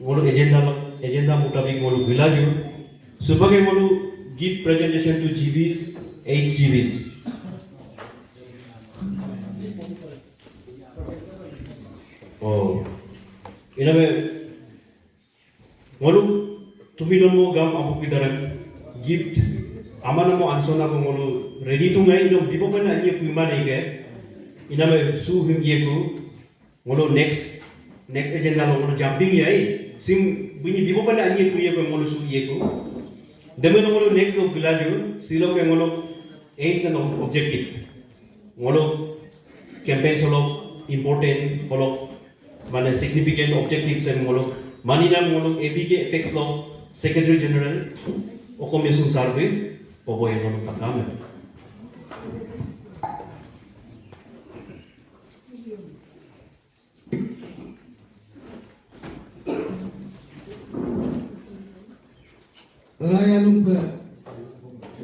ngolu agenda mutabik ngolu bilaju sebagai ngolu give presentation to GBs, HGBs. Oh, inabe ngolu tumilon mo gam abu kidaran gift amana mo ansona ko ngolu ready to ngai no bibo kana ye kuima nei ke inabe su him ye ku ngolu next agenda lo ngolu jumping yai sim bunyi bibo kana ye ku ye ko ngolu su ye ku deme no ngolu next lo bilaju silo ke ngolu aims and objective ngolu campaign solo important holo mana significant objectives and ngolu manina ngolu APK apex law secretary general o commission survey pobo yang ngolu takam Raya lupa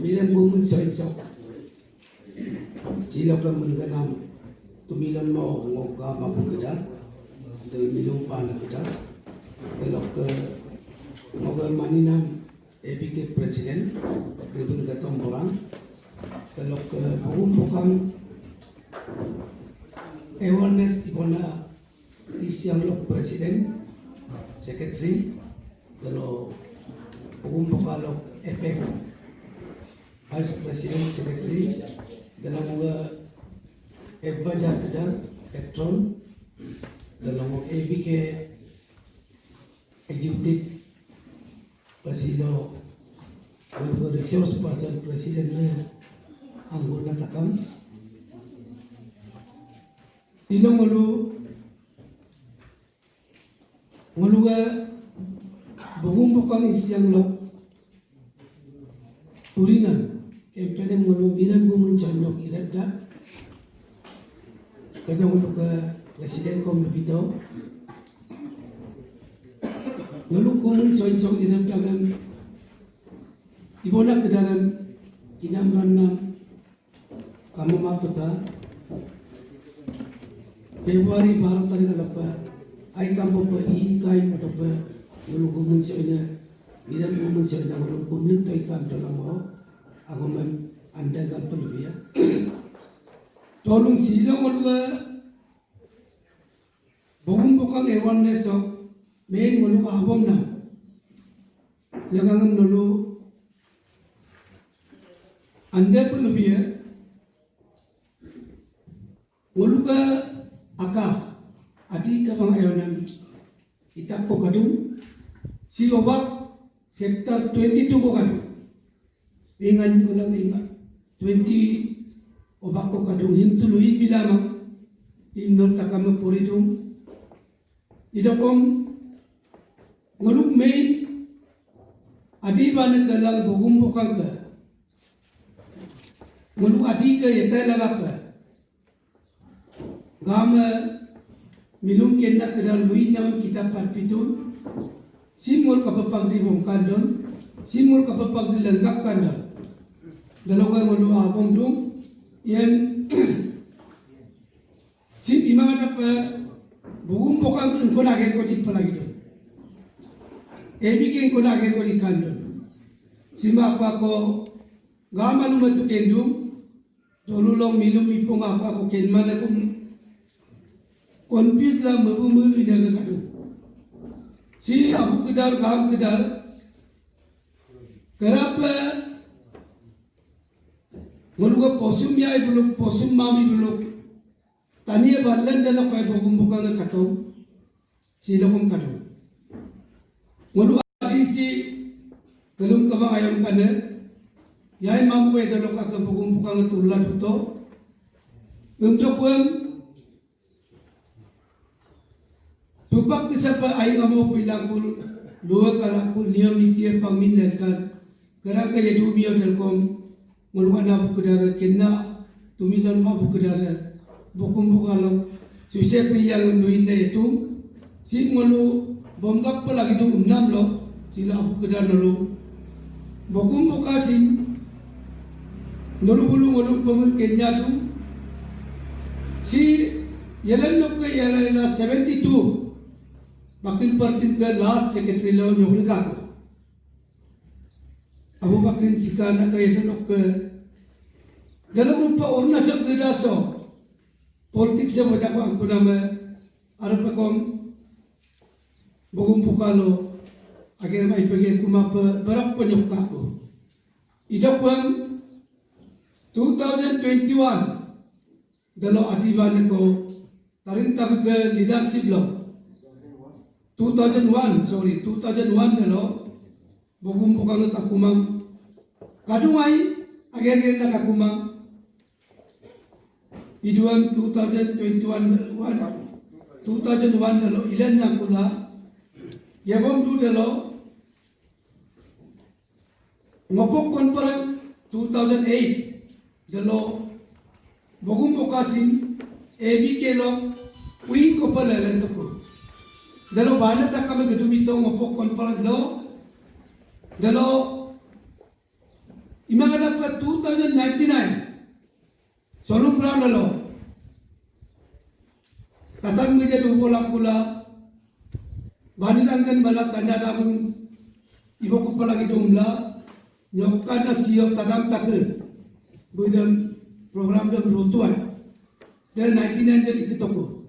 milan bumun sensok sila ka mengganam tumilan mo ngoka mapugada dari minum pana kita elok ke ngoga maninam APK presiden ribun katong orang elok ke pukang awareness ikona isiang lok presiden secretary kalau Pagkalok Apex Vice President Secretary dalam mga Ebbajar kada Petron dalam mga ABK Executive Pasilo mga resource person President na anggota takam silong ngulu ga bumbukang isyang lok turingan kempene ngulu miran bumuncan lok irada kaya ngulu ka presiden kom lebito ngulu kumun soin iradagan ibona kedalam kinamranam kamu mapaka Februari baru tadi kalapa ay kampo pa iikay mo pa nulugumun siya na bilang naman siya na nulugumun to ikan dalam mo ako man anda gampang lebih ya tolong sila ngulga bukang awareness of main ngulga abom na lagang nulu anda pun lebih ya ngulga aka adi ka bang ayanan itap ko kadung si obak sektor 22 ko kadung ingan ko lang ingat 20 obak ko kadung hintuluin bilamang innon takama puridung idapom nguluk main adi ba nagalang bugumbukang ka nguluk adi ka yatay lagap ka gama milung kena kedal luin nam kita patpitun simul kapapag di bongkandon simul kapapag di lenggap kandon dalawa ngulu abong dum yan sim imang ada pa bugum bokang ko lagi ko di palagi dun ebikin ko lagi ko di kandon sima apa ko gaman matu kendum dolulong milung ipong apa ko kenman ako confused lah mulu ini agak kadu. Si abu kedar kam kedar. Kenapa? Mulu posum ya belum posum mami belum. Tania balan dalam kaya bukan katu. Si lokum kadu. Mulu adi si kelum kama ayam kana. Yai mamu kaya dalam kaya bukan tulan betul. Untuk tupak kisapa ay amo pilakul dua kalakul niyam nitiya pangminlakan karaka ya dumiyo dalkom mulwana bukudara kena tumilan ma bukudara bukum bukalok susep yang nuinda itu si mulu bonggap lagi tu unam lo sila bukudara lo bukum bukasi nulu bulu mulu pemul kenya tu si yalan nok ka yala 72 bakin partin ke last secretary lo nyobrika ko abu bakin sikana kaya dalok ke dalam rupa orna sok gedaso politik se macam aku nama arab kom bogum pukalo akhir mai pergi kuma berak penyokka ko idok pun 2021 dalam adiban ko tarin tabi ke leadership lo 2001 dalam bogum pukalo kakumang kadungai akhir kakumang iduan 2001 dalam ilan na kula yabom tu dalam ngopok conference 2008 dalam bogum pokasin ABK lo ui ko pala lento ko dalam bana tak kami gedumito ngopok conference lo dalam imang dapat 2099 solum brown lo tatang meja du bola pula bani dangkan balak tanya dabung ibu kepala gidumla nyokka na siyo tadam take budem program dem rotuan dan 99 dan ikitoko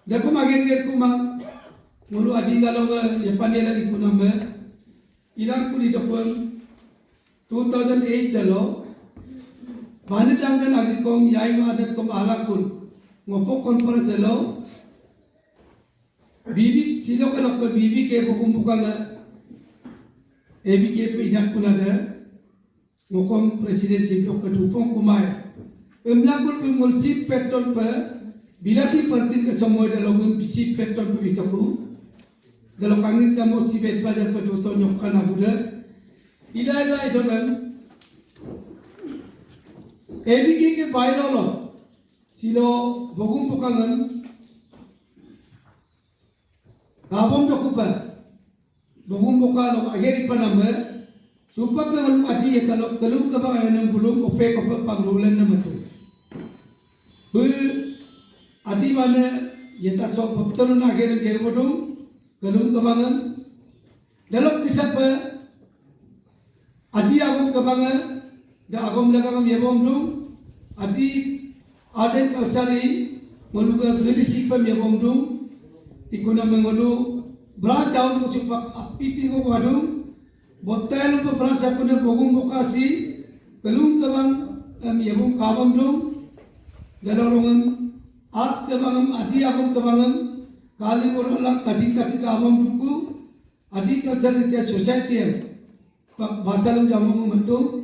dako mager kuma mulu adi galonga yepanela di kunambe ilang kuli dokon 2008 dalo bani dangkan agi kom yai madat kom alakun ngopok conference lo bibi silo kalau ke bibi ke bukum bukan ABK inak kunada ngokom presidensi blok kedupong kumai emlakul pemulsip peton pe bilati pertin ke semua dalam pemulsip peton pe bitaku dalam kangin samo si bet bajar pe doto nyokkan abuda ila itu kan ABK ke bailo lo silo bukum bukangan abom dokupa bogum bokalo ageri panama supak kalau adi ya kalau ke bawah yang belum opek pagrulan nama tu adi mana ya tak sok betul nak ageri gerbodum kalau ke bawah dalam kisah adi agam ke bawah dah agam lagam ya bomdum adi aden kalsari maluga leadership ya bomdum ikuna mengolu beras jauh tu cepat pipi ko kadung botel ko beras aku ne bogum bokasi pelung kabang yabung kabam dum dalarungan at kabang adi agum kabang kali orang kaji kabam duku adi kalsar dia society bahasa lu jamong betul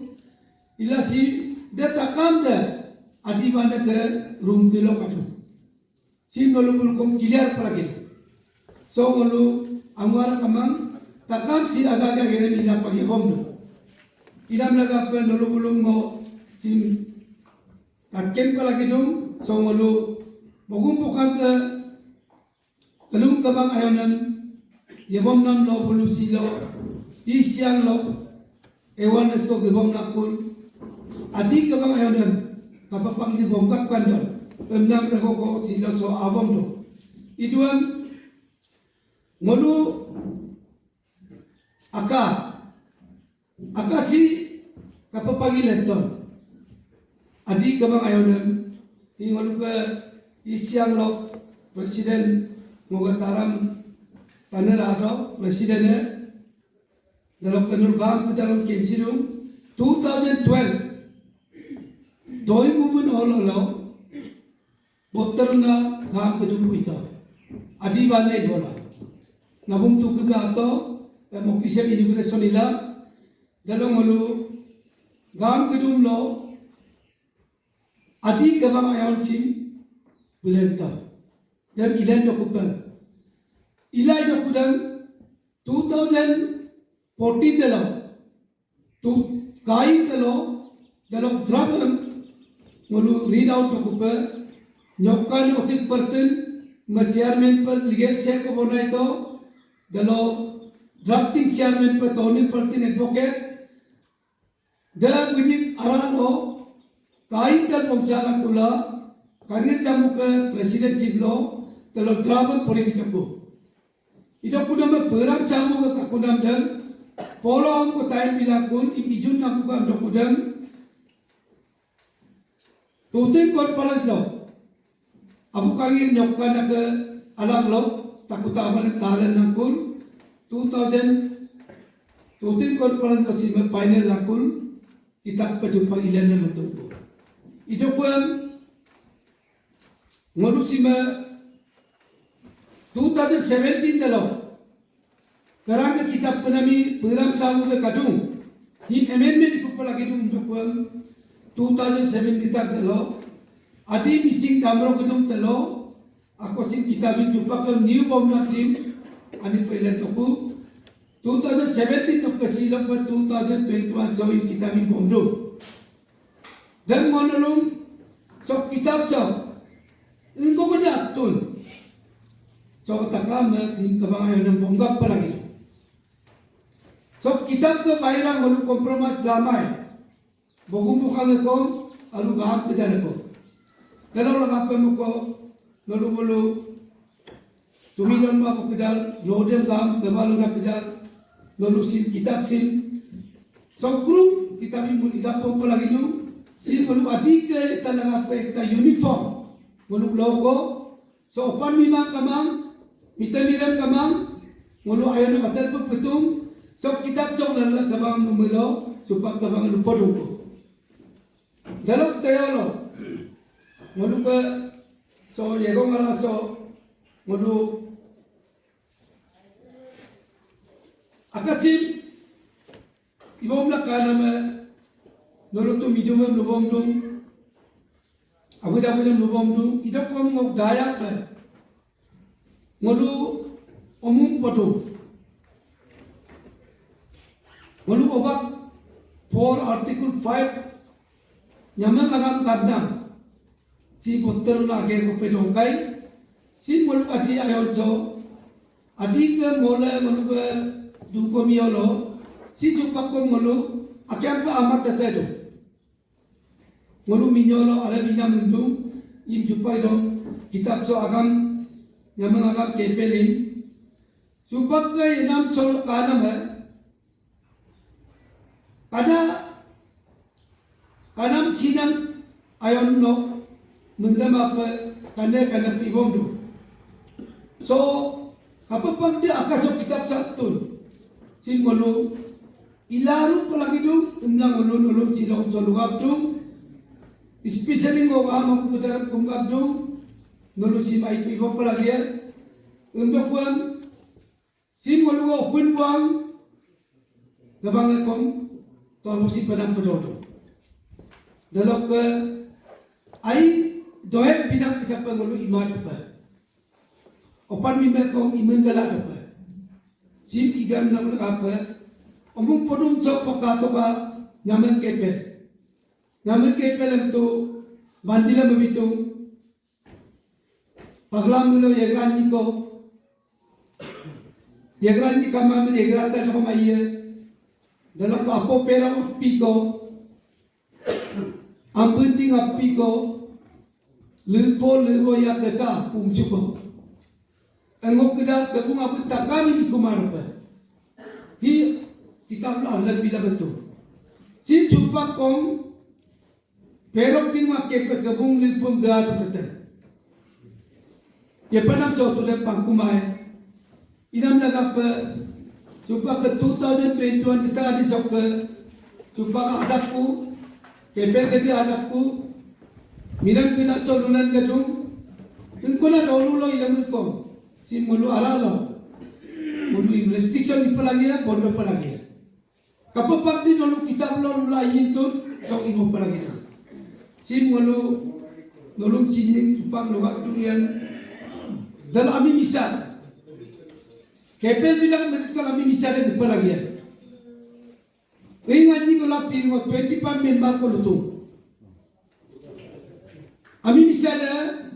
ilasi dia takam dia adi banda ke room kilo kadung si belum kom clear pergi so malu amwara kamang takam si aga-aga gere mina pagi bomdo idam laga pe nolu bulung mo sim takken palagi dum so malu bogum pokang ke pelung kabang ayonan yebom nam lo bulu silo isyang lo ewan esko gebom nakul adi kabang ayonan kapapang di bongkap kandal enam rego silo so abom do iduan ngolu aka si kapapagi lenton adi kabang ayonan ngolu ke isyang lo presiden ngogataram tanera ado presiden dalam kenurgang ke dalam kensirum 2012 doi gumun olo botterna gam kedum ito adi bane bola nabung tu kega ato mokisem immigration ila dalong malu gam kedum lo adi kabang ayon sim bulenta dan ilan dokupan ilai dokudan 2014 dalam tu kai dalam drabam malu read out dokupan nyokkan otik perten chairman पर legal cell को बनाए तो दलो drafting chairman पर तोनी परतीन advocate the विदिक अरानो काई तल पंचाला कुला कांग्रेस जामुक president चिबलो दलो ड्राबन परिमितको Ito kunam perang samu ka kunam dam polong ko tayo pilakun imijun na ko am kudam tutin ko palang lo abu kangin nyokkan ke alam lo takuta aman talan nangkul 2000 tutin ko palang lo sima final lakul kitab pasupang ilan na matubo ito ko ngolu sima 2017 dalo Karanga kitab penami perang samu ke kadung him amendment ko pala kidung dokuam 2007 kitab dalo adi missing damro kidung dalo ako sim kitabin jumpa ke new bomna sim ani pailan toku 2017 no kasilap 2021 join kitabin bomdo dan monolong so kitab so ingko ko atun so takama him kabangayon ng bonggap pala kidung So kitab ke baira ngolu kompromis damai. Bogum buka ngekong alu gahap beda ngekong. Kalau lagap muko ngolu ngolu tuminon ma pukidal lodem gam kebalu na pidal ngolu sim kitab sim. So group kitab imul igapo po lagi nu si ngolu adik ke talaga ta uniform ngolu logo so opan mimang kamang mitamiran kamang ngolu ayo na batal po petung. So kitab cok nala kabang numero supak kabang lupa dulu. Dalam tayo lo, ngolu ke so yego ngala so ngolu akasim ibom la kana me ngolu tu midum lubom dum abu lubom dum idok kom ngok dayak ke ngolu omum podum Walau obat for article 5 nyaman agam kadang si puter lagi ko pedongkai si walau adi ayon so adi ke mola walau ke dungko miolo si supak ko walau akyam pa amat tetedo walau minyolo ala bina mundung im jupai dong kitab so agam nyaman agam kepelin supak ke enam so kanam Kanam sinang ayon no menggama apa kana ibom du. So kapag dia akasok kitab satu sin ngolu ilaru palagi du tumlang ulun silong solugab du especially ngo ama kudarat kungab du ngolu sim ay ibom palagi ya untuk puan sim ngolu open puang gabang kong to si padang pedodo dalok ke ai dohe bidang isa pangulu imad pa opan mime kong imengala pa sim igam nam apa omung podum chok pakato ka nyamen kepel itu bandila bebitu paglam mulo yegranji kamam yegrata ko maiye dalam apa perang piko ampenting apiko lepo yang deka pumcuko engok kedak kebung abut tak kami di kumarpa hi kita Allah bila betul sim cupak kong perok pingwa kepe kebung lepo gadu tete ya panam coto le pangkumai inam lagap Cuba ke 2021 kita ada sok ke cuba adapku kepel ke dia adapku minam kena solulan gedung engkau na dulu lo yang mengkom si mulu alalo mulu investigation ipalagi ya bondo palagi kapag di dulu kita belum lain tu sok imo palagi si mulu nolong sini cuba logak tulian dalam ami misal Kepel bilang mereka kami misalnya di pelagian. Ingat ni kalau pilih 25 member ko lutung. Ami misalnya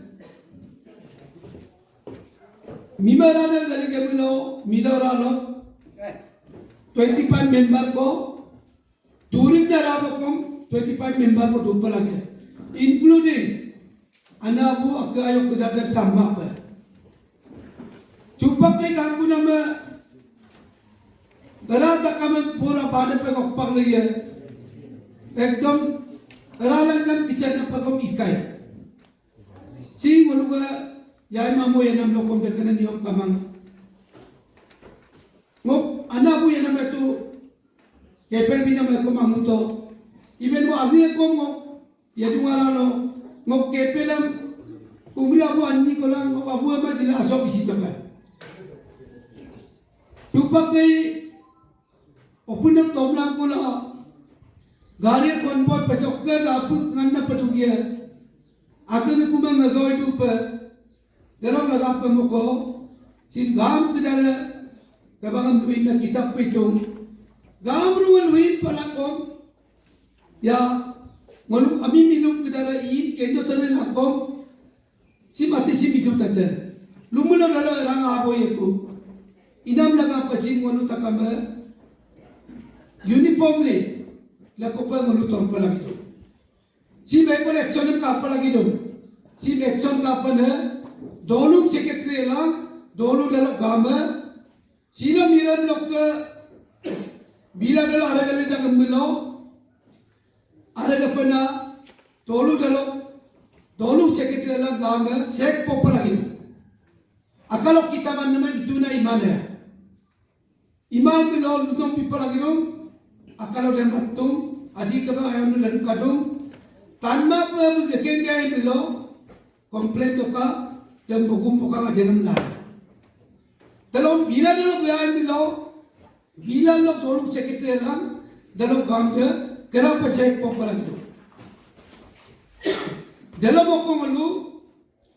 Mimarana dari kebilo Minorano 25 member ko during the Rabakom 25 member ko dupa lagi, including anabu akayok kedadak sama pa. Cupak kay kamu nama berada kamu pura pada pekopang lagi. Ekdom ralangan kisah apa kamu ikai. Si waluga yai mamu yang nam lokom dekana niom kamang. Ngop anak bu yang nam itu kepel bina mereka mamu to. Iben ko agi ko ngop ya dungarano ngop kepelam umri abu anni ko lang ngop abu ama gila asok isi toka. Tupak kay opunam tomlang ko la gari konvoy pasok ka apu nganda padugya akan kumang ngagawin dupa dalam lagap mo ko sin gam kedara kabangan duin na kitab pitong gam ruwan duin palakom ya ngolu ami minum kedara in kendo tane lakom si mati si midu tata lumuna dalo rang aboy ko inam laga pasin ngolu takama uniform le lakopa ngolu torpa lagi tu si meko election ka apa lagi tu si election ka apa na dolung secretary lang dolu dalo gama sila miran lok ke bila dalo aragal ida ngamilo araga pana dolu dalo dolung secretary lang gama sek popa lagi tu akalok kita man naman itu na iman ya iman tu lo lutong pipa lagi tu akalo dem atum adi kaba ayam lan kadung tanma pa gengay milo kompleto ka dem bugum pokang ajengam la dalom bila dalo gayaan milo bila lo dolung secretary lang dalo gangga kera pa sek popa lagi tu dalo mo ko malu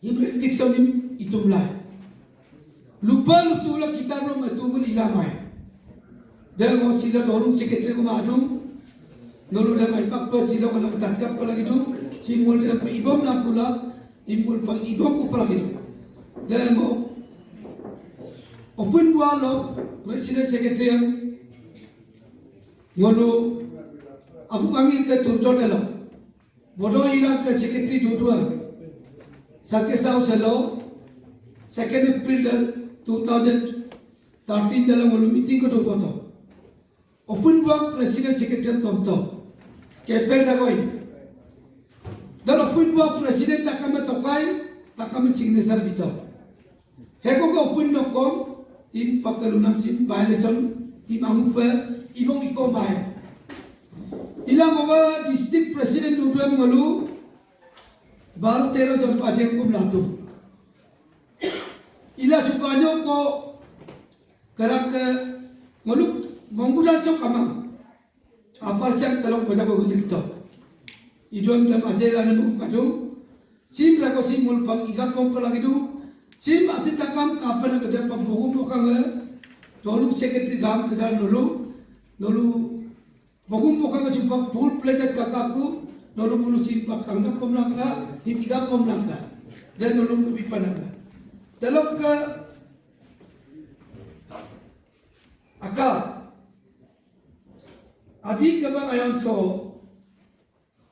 im restriction itum la lupa lutula kita lo matumul ilamay dalo sila dolung secretary ko maadung nolu dah main pak sila kalau tatkap lagi tu simul apa ibom nak pula imul pak ibom ko lagi tu demo open bualo presiden secretary ngolu abu kangin ke turdo dalo bodo ira ke secretary dua sakit sau selo 2 April 2013 dalam ngolu meeting ko do boto open buang presiden secretary pamto kepel dagoy dan open buang presiden takama tokai takama signature bito heko ko open nokom im pakalunam sin violation im amupa ibong iko bay ilang mga district president udam ngolu 12-13 jon pajeng ko blato ila supanyo ko karak ngolu menggunakan cok kamang apa siang dalam baca ko dikto idon dalam ajaran mo kadung sim ra ko simul pang ikat pom lagi tu sim ati takam kapan ka jam pam bogum pokang dolu secretary gam kedal nolu bogum pokang jumpa full plate kakaku nolu bulu sim pakang pom langka ikat pom langka dan nolu bipanaka dalam ka aka adi kabang ayon so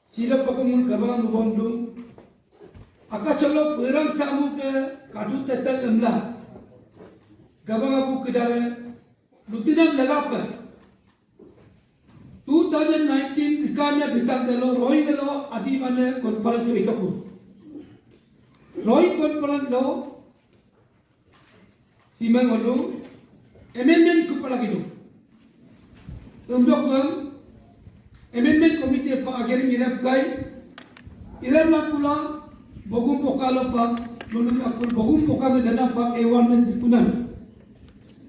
sila pakamul kabang lubondung aka solo perang samu ke kadu tetang emla kabang abu kedara lutinam lagapa 2019 kikanya ditang dalo roi dalo adi mana konferensi ikapu roi konferensi lo simang olu amendment ko pala gitu untuk amendment committee pa agari mirap gay ilan na pula bogum pokalo pa lulun akul bogum pokalo dana pa awareness dipunan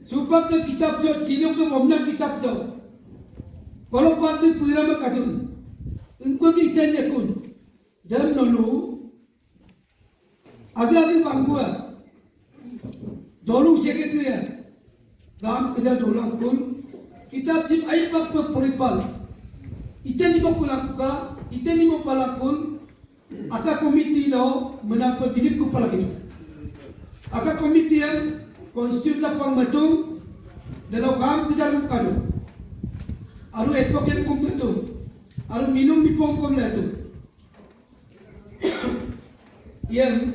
supak ke kitab jo sino ke bomna kitab jo kalau pa ni pura makadun unko ni tanya kun dalam nolu agak bangua dolung secretary gam kena dolang kun kitab jim ay pagpapripal iten ni mo pulakuka iten ni mo palakun aka komite lo menapabilik ko palagi aka komite yan constitute la pang matung dalaw gam kedalam kado aru epoken kum matung aru minum bipong kum latu yan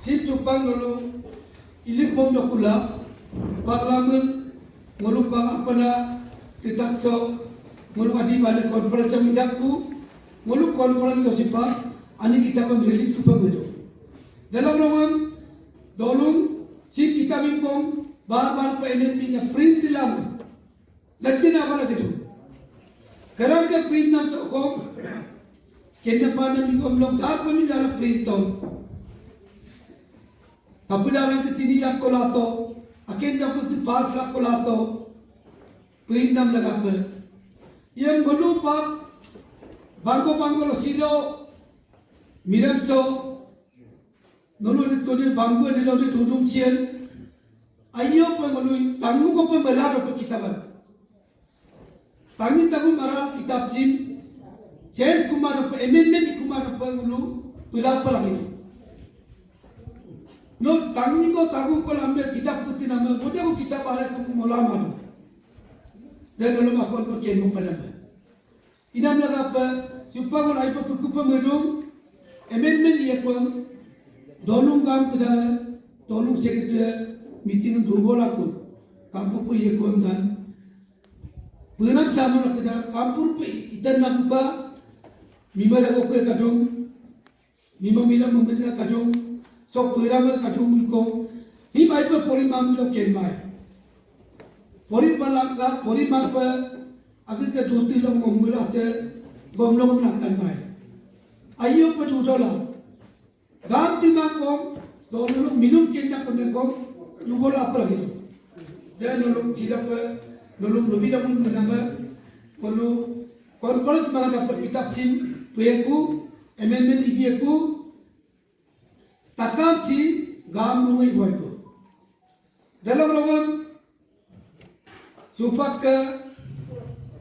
sin tupang lolo ilik bom dokula parlangan ngolu pa apana titakso ngolu adi balik konferensi midakku ngolu konferensi dosipa ani kita rilis ku pemedo dalam ruang dolung si kita bimbong bar pa MNP na print lam latin apa lagi tu kerana ke print nam sokom kena pada mingom log dar kami dalam print ton tapi dalam ketini lak kolato akan jauh ke pas lak kolato print nam lagap yang ngolu pa bangko lo silo miram so nolu dit kodi bangko di lo di tudung cien ayo pa ngolu tanggu ko pa malar pa kitaban tangi tagu marar kitab jin Ches kumar pa amendment kumar pa ngolu tulap pa lagi no tangi ko tagu ko ambil kitab putih nama boja ko kitab ala ko mulama dan ngolu makon ko ken mo pa nama inam laga pa supaya kalau ipa pukupa medong amendment dia pun dolung kam kedara dolung sekretari meeting dua laku kampur pu ia pun dan penam sama nak kedara kampur pu itan nak buka mima dah buka kadung mima mila mengenai kadung sok perama kadung mulko hi mai pa pori mamu lo ken mai pori palaka pori marpa agar ke duti lo ngomula te gomlong nakkan mai ayo pa dudola gam timang kom dolung minum kena konen kom lubola apa lagi tu dan dolung silap dolung lebih dah pun nama kalau konferensi mana dapat kitab sin puyaku amendment ibiaku takam si gam lungai boyku dalam rogan supak ke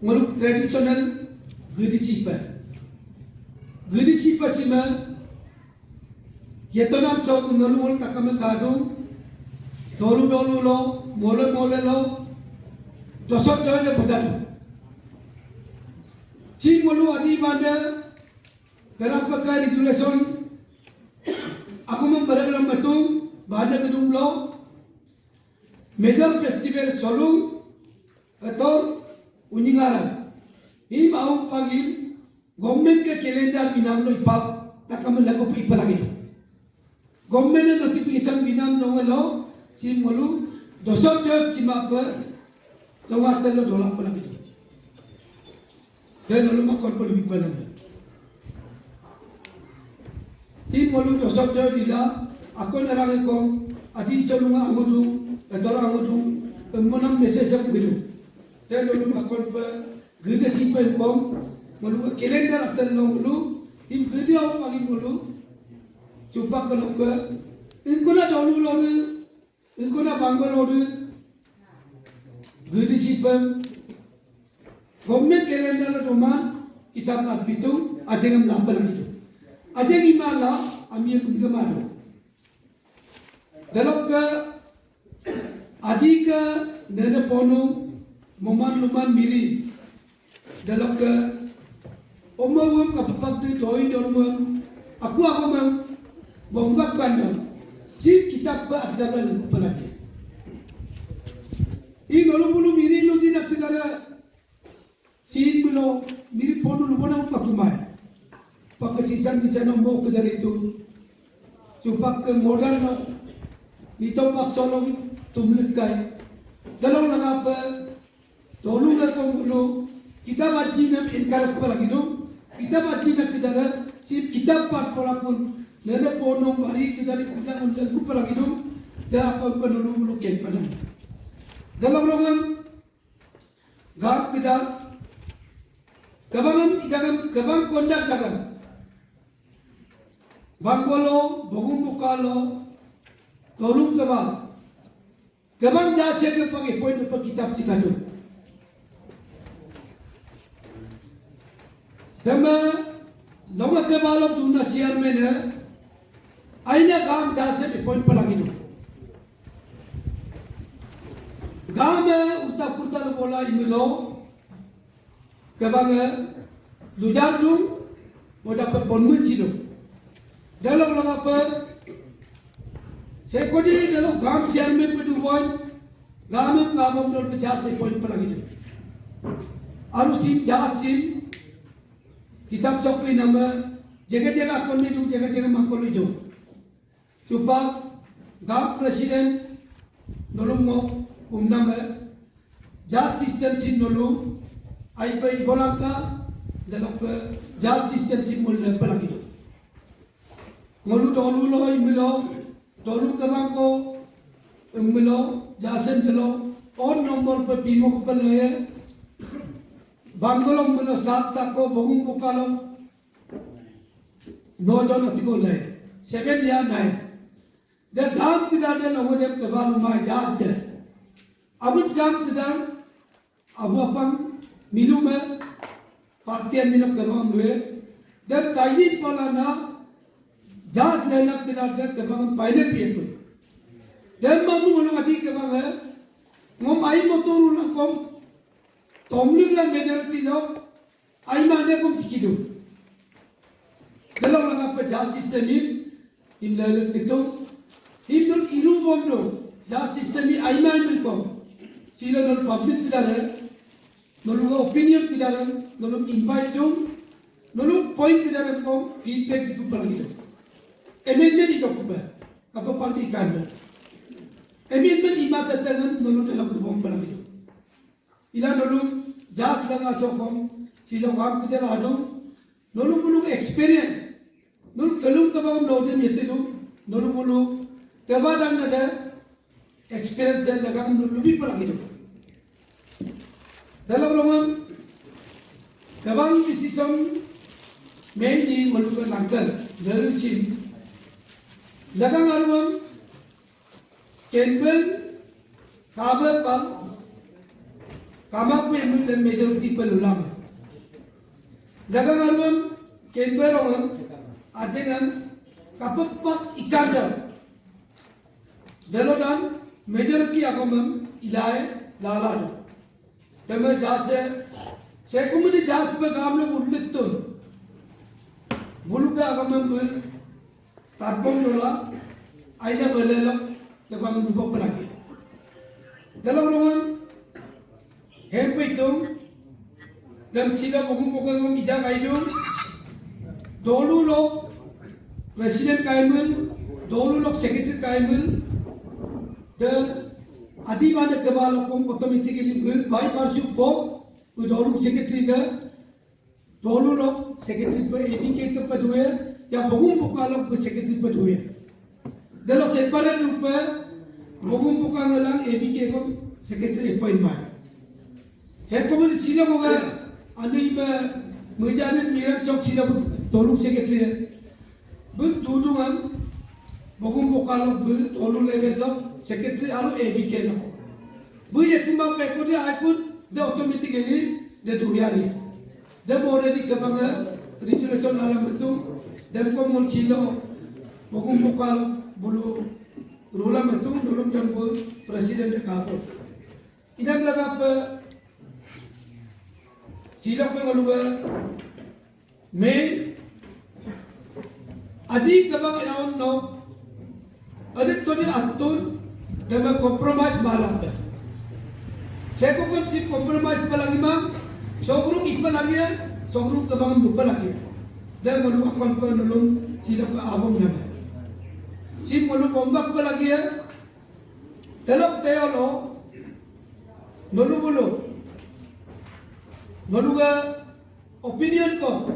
meluk tradisional gedi cipa sima yetonam sok nolul takam kadung dolu lo mole lo dosok dole betul cing mulu adi pada kenapa kali resolution aku memberdalam betul pada gedung lo major festival solung atau unyingaran ini mau panggil government ke kalender binam lo ipap takam laku ipa lagi government notification binam lo si mulu dosok dia cima per lo ngata lo dolak lagi dan lo makon per lebih banyak si mulu dosok dia dila aku nerang ko adi solunga angudu atau angudu menang message aku gitu dan lo makon per gede siapa kom mulu kalender atal lo mulu im gede apa lagi mulu cuba kalau ke ingkuna dulu lo ni ingkuna bangga lo ni gede siapa government kalender lo doman kita nak pitung aja ngam lampal lagi tu aja ngimala ambil penggemar dalam ke adika nene pono moman luman miri dalam ke omawam kapapak tu doi dormam aku mem bonggap kandang si kitab ba abdal pelagi ini nolu bulu miri lo jinak kedara si bulo miri pono lu bona pakumai pakasisan di sana mau kedara itu cupak ke modal no ditopak solo tumlekai dalam langapa tolong aku bulu kita baca nam encourage pula gitu kita baca nak kedara si kita part pula pun nada pono hari kita ni kita untuk pula gitu dah apa penulu ken pada dalam rogan gap kita kabangan idagan kabang kondak dagan bangolo bogum bukalo tolong kabang jasa ke pakai poin apa kitab cikadu dama loga ke balok tu nasiar mena aina gam jasa ke poin pelagi tu gam utak putar bola imilo kabang lujar tu mau dapat bonmu cilo dalam loga apa Sekodi dalam gam sian me peduan gamam dol ke jasa poin pelagi tu. Arusim jasim kitab cokli nama jaga-jaga kon itu jaga-jaga makon itu. Cuba gam presiden nolong mo nama jas sistem sim nolu ai pa ibolangka dalam ke jas sistem sim mul pelagi tu. Ngolu dolu lo imilo dolu kemangko imilo jasen delo on nomor pe bingo pelaye bangolong milo sat tako bogum pokalo nojon atiko le 7 ya 9 de dam tidade logo de kebalu ma jas de abut dam tidar abu apang milu me partian dino kebang me de tayin palana jas lenak tidade kebang paine piekun dan mahu mengamati kebangan, ngomai motor ulang kom, tomling lang majority lo, ay mana kom cikido. Kalau lang apa jas sistem ini, imlalat itu, imdon iru bondo, jas sistem ini ay mana kom, sila nol public kita le, nol opinion kita le, nol invite dong, nol point kita le kom, feedback itu pergi itu. Amendment itu apa? Apa parti kan? Amendment ima tatangan nolu dalam kubong balang itu. Ila nolu jas langa sokom sila wam kita ladong nolu experience nolu kelum kabang nolu yete nolu kabadang ada experience dan lagang nolu lebih balang itu. Dalam rumah kabang sistem mainly nolu langkal dari sini lagang aruam Kenben kabar pal kamak में मुझे मेजॉरिटी पर उलाम लगा मारुम kenben orang ajengan kapepak ikandam dalam majority agamam ilai laladu तमें जासे सेकुमनी जास पे काम लोग उल्लित तो बुलुका agamam कोई तारपम लोला आइना बलेला kebangun dua pelagi. Dalam rumah, hempe itu, dan sila pokok-pokok idang aidun, dulu lo presiden kaimun, dulu lo sekretari kaimun, dan adi mana kebal kom automatically bayi parsu pok, dulu sekretari ke, dulu lo sekretari pe edikate ke pedua, ya pokok lo sekretari pedua. Dalam separat rupa Bogum bukan dalam ABK kom secretary appointment. Hekomuni sila ko ga ani ma mujanin miran chok sila ko tolong secretary. Bu dudungan Bogum bukan bu tolong level lo secretary alu ABK lo. Bu yekumba pekodi akun de automatically de duyari. De already kabanga regulation alam itu dan kom sila Bogum bukan bulu Rula itu dulu yang presiden kapal. Ini adalah apa? Sila pengaluan main adik kabang yang no adik tu dia atur dengan compromise malam. Saya pun si compromise pelagi mam, sogru ikbal lagi ya, sogru kabang lupa lagi. Dan malu akan penolong sila ke abang nama. Si malu bombak pelagi ya, telok teolo, malu malu ga opinion ko,